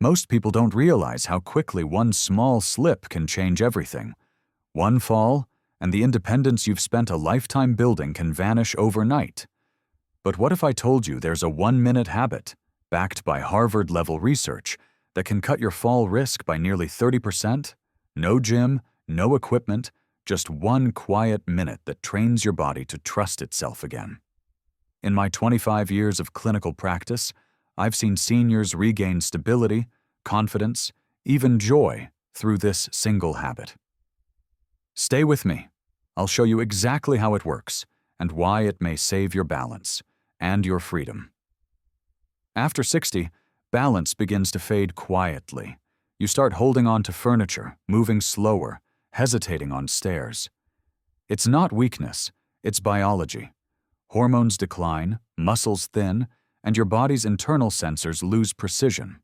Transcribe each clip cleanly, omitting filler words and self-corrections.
Most people don't realize how quickly one small slip can change everything. One fall, and the independence you've spent a lifetime building can vanish overnight. But what if I told you there's a 1-minute habit, backed by Harvard-level research, that can cut your fall risk by nearly 30%? No gym, no equipment, just one quiet minute that trains your body to trust itself again. In my 25 years of clinical practice, I've seen seniors regain stability, confidence, even joy through this single habit. Stay with me. I'll show you exactly how it works and why it may save your balance and your freedom. After 60, balance begins to fade quietly. You start holding on to furniture, moving slower, hesitating on stairs. It's not weakness, it's biology. Hormones decline, muscles thin, and your body's internal sensors lose precision.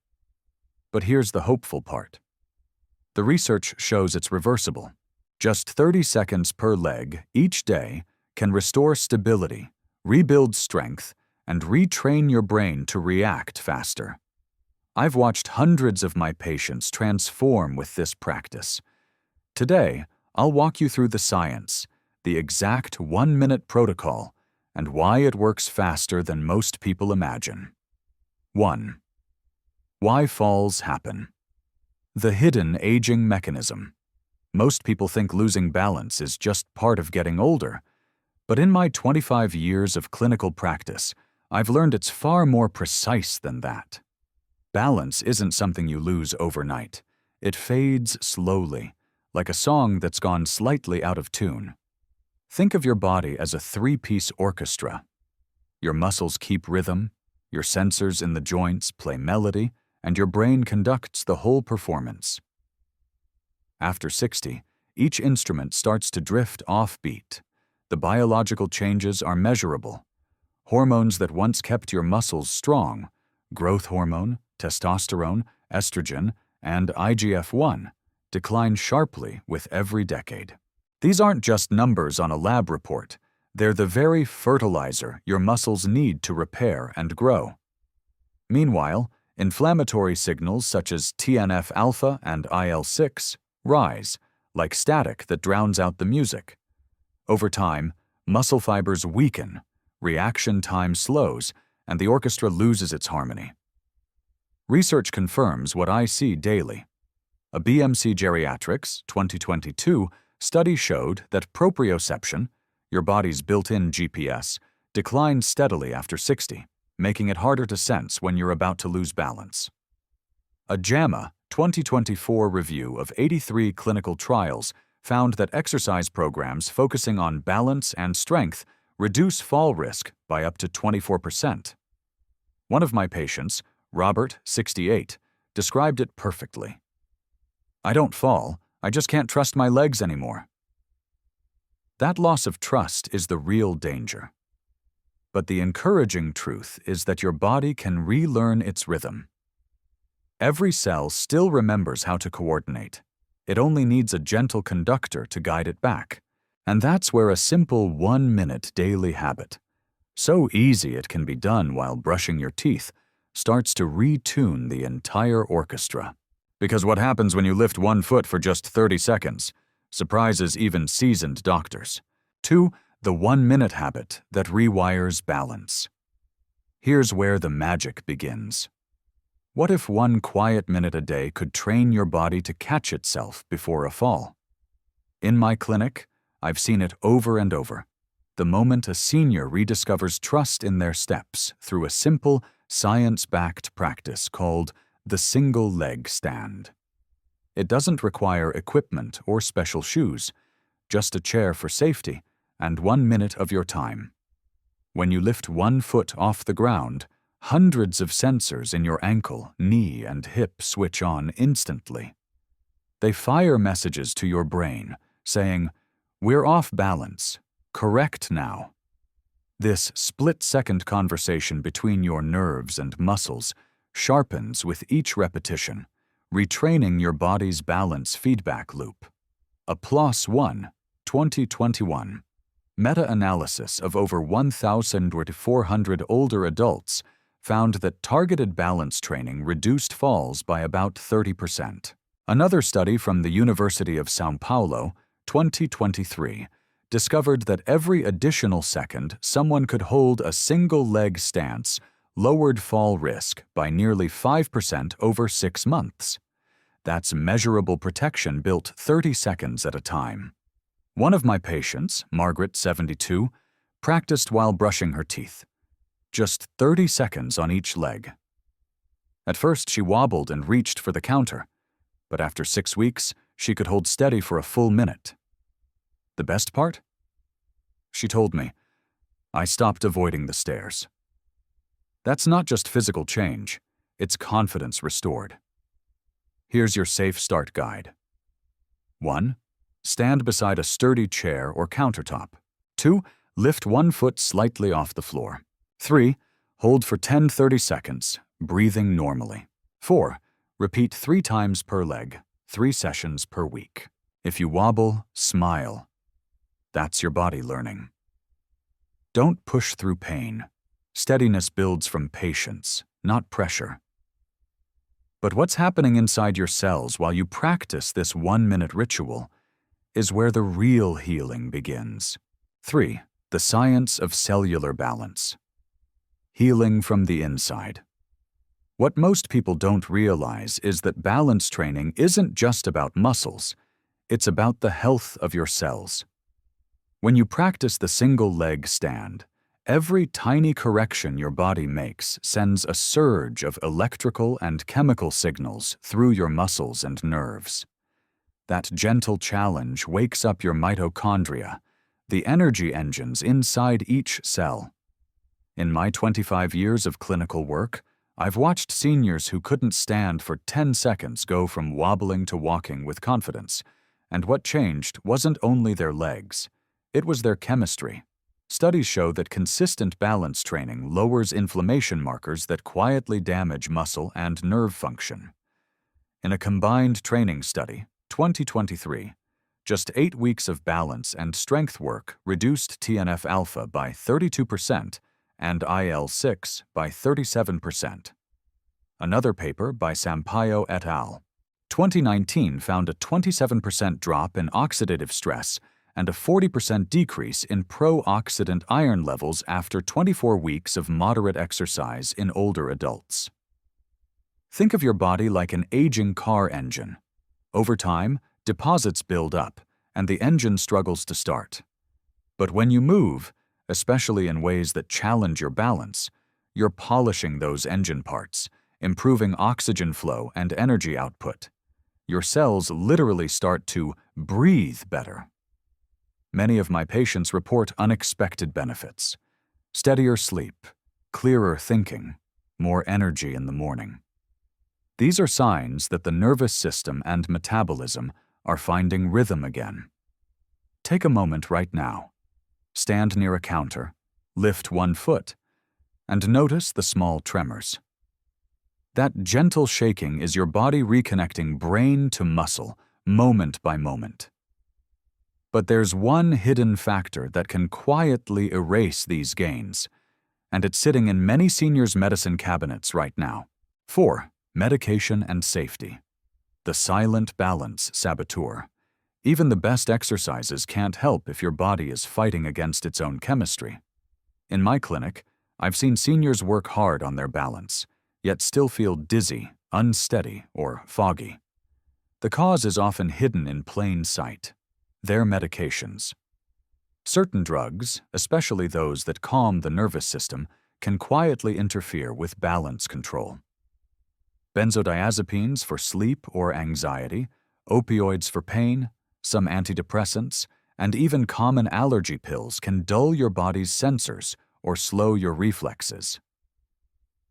But here's the hopeful part. The research shows it's reversible. Just 30 seconds per leg each day can restore stability, rebuild strength, and retrain your brain to react faster. I've watched hundreds of my patients transform with this practice. Today, I'll walk you through the science, the exact 1-minute protocol, and why it works faster than most people imagine. 1. Why falls happen. The hidden aging mechanism. Most people think losing balance is just part of getting older, but in my 25 years of clinical practice, I've learned it's far more precise than that. Balance isn't something you lose overnight. It fades slowly, like a song that's gone slightly out of tune. Think of your body as a 3-piece orchestra. Your muscles keep rhythm, your sensors in the joints play melody, and your brain conducts the whole performance. After 60, each instrument starts to drift off-beat. The biological changes are measurable. Hormones that once kept your muscles strong, growth hormone, testosterone, estrogen, and IGF-1, decline sharply with every decade. These aren't just numbers on a lab report. They're the very fertilizer your muscles need to repair and grow. Meanwhile, inflammatory signals such as TNF-alpha and IL-6 rise, like static that drowns out the music. Over time, muscle fibers weaken, reaction time slows, and the orchestra loses its harmony. Research confirms what I see daily. A BMC Geriatrics 2022 study showed that proprioception, your body's built-in GPS, declines steadily after 60, making it harder to sense when you're about to lose balance. A JAMA 2024 review of 83 clinical trials found that exercise programs focusing on balance and strength reduce fall risk by up to 24%. One of my patients, Robert, 68, described it perfectly. "I don't fall, I just can't trust my legs anymore." That loss of trust is the real danger. But the encouraging truth is that your body can relearn its rhythm. Every cell still remembers how to coordinate. It only needs a gentle conductor to guide it back. And that's where a simple 1-minute daily habit, so easy it can be done while brushing your teeth, starts to retune the entire orchestra. Because what happens when you lift one foot for just 30 seconds surprises even seasoned doctors. 2. The 1-minute habit that rewires balance. Here's where the magic begins. What if one quiet minute a day could train your body to catch itself before a fall? In my clinic, I've seen it over and over. The moment a senior rediscovers trust in their steps through a simple, science-backed practice called the single leg stand. It doesn't require equipment or special shoes, just a chair for safety and 1 minute of your time. When you lift one foot off the ground, hundreds of sensors in your ankle, knee, and hip switch on instantly. They fire messages to your brain saying, "We're off balance. Correct now." This split-second conversation between your nerves and muscles sharpens with each repetition, retraining your body's balance feedback loop. A PLOS ONE, 2021, meta-analysis of over 1,400 older adults found that targeted balance training reduced falls by about 30%. Another study from the University of São Paulo, 2023, discovered that every additional second someone could hold a single-leg stance lowered fall risk by nearly 5% over 6 months. That's measurable protection built 30 seconds at a time. One of my patients, Margaret, 72, practiced while brushing her teeth. Just 30 seconds on each leg. At first, she wobbled and reached for the counter, but after 6 weeks, she could hold steady for a full minute. The best part? She told me, I stopped avoiding the stairs. That's not just physical change, it's confidence restored. Here's your safe start guide. 1. Stand beside a sturdy chair or countertop. 2. Lift one foot slightly off the floor. 3. Hold for 10-30 seconds, breathing normally. 4. Repeat 3 times per leg, 3 sessions per week. If you wobble, smile. That's your body learning. Don't push through pain. Steadiness builds from patience, not pressure. But what's happening inside your cells while you practice this 1-minute ritual is where the real healing begins. 3. The science of cellular balance. Healing from the inside. What most people don't realize is that balance training isn't just about muscles, it's about the health of your cells. When you practice the single-leg stand, every tiny correction your body makes sends a surge of electrical and chemical signals through your muscles and nerves. That gentle challenge wakes up your mitochondria, the energy engines inside each cell. In my 25 years of clinical work, I've watched seniors who couldn't stand for 10 seconds go from wobbling to walking with confidence, and what changed wasn't only their legs, it was their chemistry. Studies show that consistent balance training lowers inflammation markers that quietly damage muscle and nerve function. In a combined training study, 2023, just 8 weeks of balance and strength work reduced TNF-alpha by 32% and IL-6 by 37%. Another paper by Sampaio et al. 2019 found a 27% drop in oxidative stress and a 40% decrease in pro-oxidant iron levels after 24 weeks of moderate exercise in older adults. Think of your body like an aging car engine. Over time, deposits build up, and the engine struggles to start. But when you move, especially in ways that challenge your balance, you're polishing those engine parts, improving oxygen flow and energy output. Your cells literally start to breathe better. Many of my patients report unexpected benefits: steadier sleep, clearer thinking, more energy in the morning. These are signs that the nervous system and metabolism are finding rhythm again. Take a moment right now. Stand near a counter, lift one foot, and notice the small tremors. That gentle shaking is your body reconnecting brain to muscle, moment by moment. But there's one hidden factor that can quietly erase these gains, and it's sitting in many seniors' medicine cabinets right now. 4. Medication and safety. The silent balance saboteur. Even the best exercises can't help if your body is fighting against its own chemistry. In my clinic, I've seen seniors work hard on their balance, yet still feel dizzy, unsteady, or foggy. The cause is often hidden in plain sight: their medications. Certain drugs, especially those that calm the nervous system, can quietly interfere with balance control. Benzodiazepines for sleep or anxiety, opioids for pain, some antidepressants, and even common allergy pills can dull your body's sensors or slow your reflexes.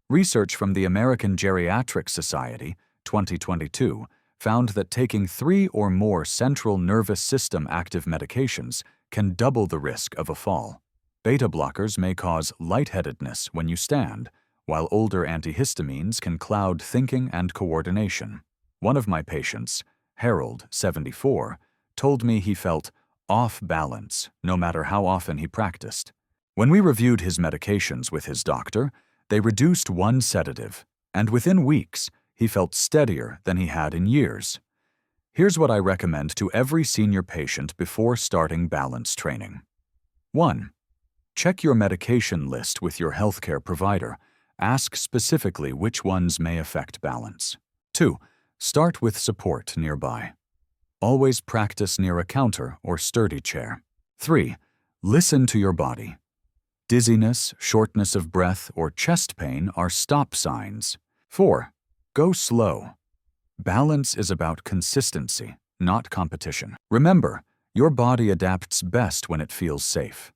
Research from the American Geriatric Society, 2022, found that taking 3 or more central nervous system active medications can double the risk of a fall. Beta blockers may cause lightheadedness when you stand, while older antihistamines can cloud thinking and coordination. One of my patients, Harold, 74, told me he felt off balance no matter how often he practiced. When we reviewed his medications with his doctor, They reduced one sedative, and within weeks, he felt steadier than he had in years. Here's what I recommend to every senior patient before starting balance training. 1. Check your medication list with your healthcare provider. Ask specifically which ones may affect balance. 2. Start with support nearby. Always practice near a counter or sturdy chair. 3. Listen to your body. Dizziness, shortness of breath, or chest pain are stop signs. 4. Go slow. Balance is about consistency, not competition. Remember, your body adapts best when it feels safe.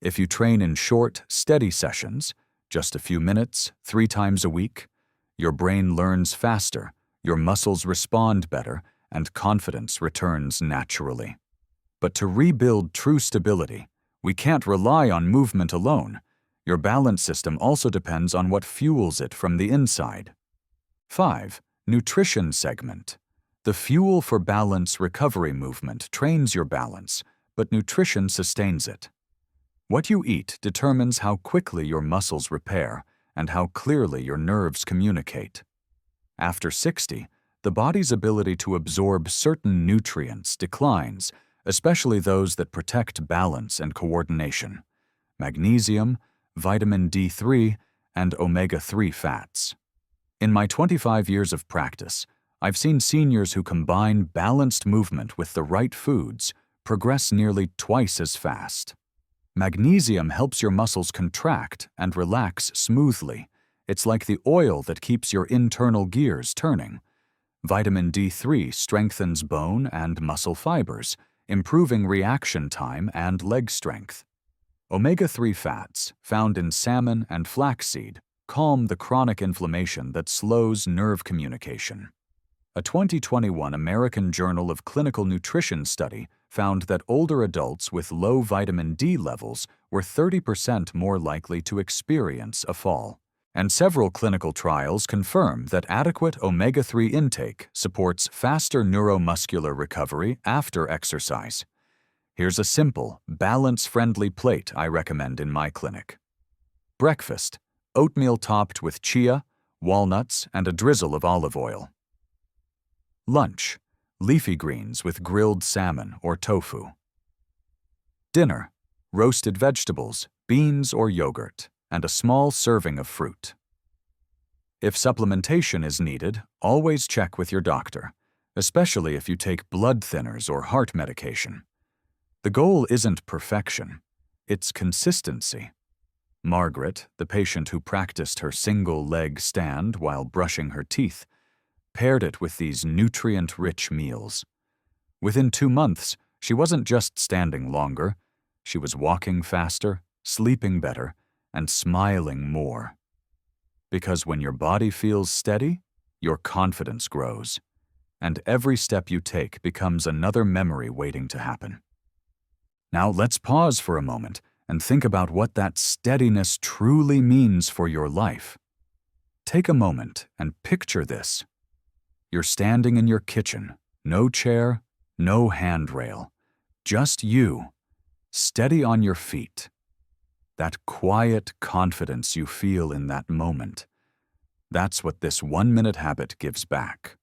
If you train in short, steady sessions, just a few minutes, 3 times a week, your brain learns faster, your muscles respond better, and confidence returns naturally. But to rebuild true stability, we can't rely on movement alone. Your balance system also depends on what fuels it from the inside. 5. Nutrition segment. The fuel for balance recovery movement trains your balance, but nutrition sustains it. What you eat determines how quickly your muscles repair and how clearly your nerves communicate. After 60, the body's ability to absorb certain nutrients declines, especially those that protect balance and coordination: magnesium, vitamin D3, and omega-3 fats. In my 25 years of practice, I've seen seniors who combine balanced movement with the right foods progress nearly twice as fast. Magnesium helps your muscles contract and relax smoothly. It's like the oil that keeps your internal gears turning. Vitamin D3 strengthens bone and muscle fibers, improving reaction time and leg strength. Omega-3 fats, found in salmon and flaxseed, calm the chronic inflammation that slows nerve communication. A 2021 American Journal of Clinical Nutrition study found that older adults with low vitamin D levels were 30% more likely to experience a fall. And several clinical trials confirm that adequate omega-3 intake supports faster neuromuscular recovery after exercise. Here's a simple, balance-friendly plate I recommend in my clinic. Breakfast: oatmeal topped with chia, walnuts, and a drizzle of olive oil. Lunch: leafy greens with grilled salmon or tofu. Dinner: roasted vegetables, beans or yogurt, and a small serving of fruit. If supplementation is needed, always check with your doctor, especially if you take blood thinners or heart medication. The goal isn't perfection, it's consistency. Margaret, the patient who practiced her single-leg stand while brushing her teeth, paired it with these nutrient-rich meals. Within 2 months, she wasn't just standing longer, she was walking faster, sleeping better, and smiling more. Because when your body feels steady, your confidence grows, and every step you take becomes another memory waiting to happen. Now let's pause for a moment and think about what that steadiness truly means for your life. Take a moment and picture this. You're standing in your kitchen, no chair, no handrail, just you, steady on your feet. That quiet confidence you feel in that moment, that's what this 1-minute habit gives back.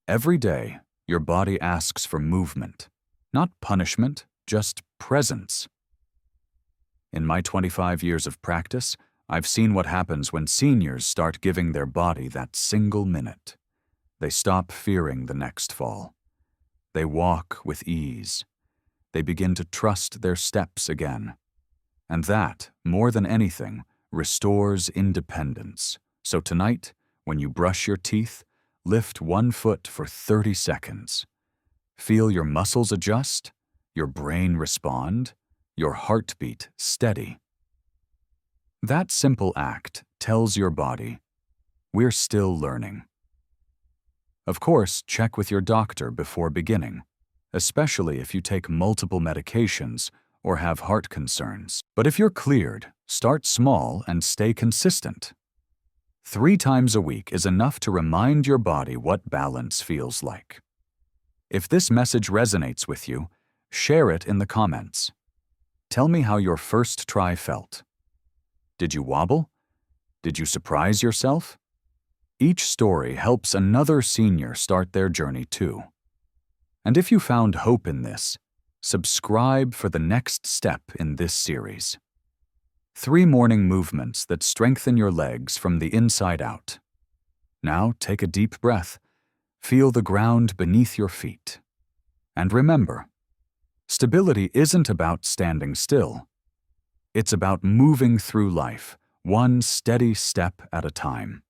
Every day, your body asks for movement, not punishment, just presence. In my 25 years of practice, I've seen what happens when seniors start giving their body that single minute. They stop fearing the next fall. They walk with ease. They begin to trust their steps again. And that, more than anything, restores independence. So tonight, when you brush your teeth, lift 1 foot for 30 seconds. Feel your muscles adjust, your brain respond, your heartbeat steady. That simple act tells your body, we're still learning. Of course, check with your doctor before beginning, especially if you take multiple medications or have heart concerns. But if you're cleared, start small and stay consistent. 3 times a week is enough to remind your body what balance feels like. If this message resonates with you, share it in the comments. Tell me how your first try felt. Did you wobble? Did you surprise yourself? Each story helps another senior start their journey too. And if you found hope in this, subscribe for the next step in this series. 3 morning movements that strengthen your legs from the inside out. Now take a deep breath. Feel the ground beneath your feet. And remember, stability isn't about standing still. It's about moving through life, one steady step at a time.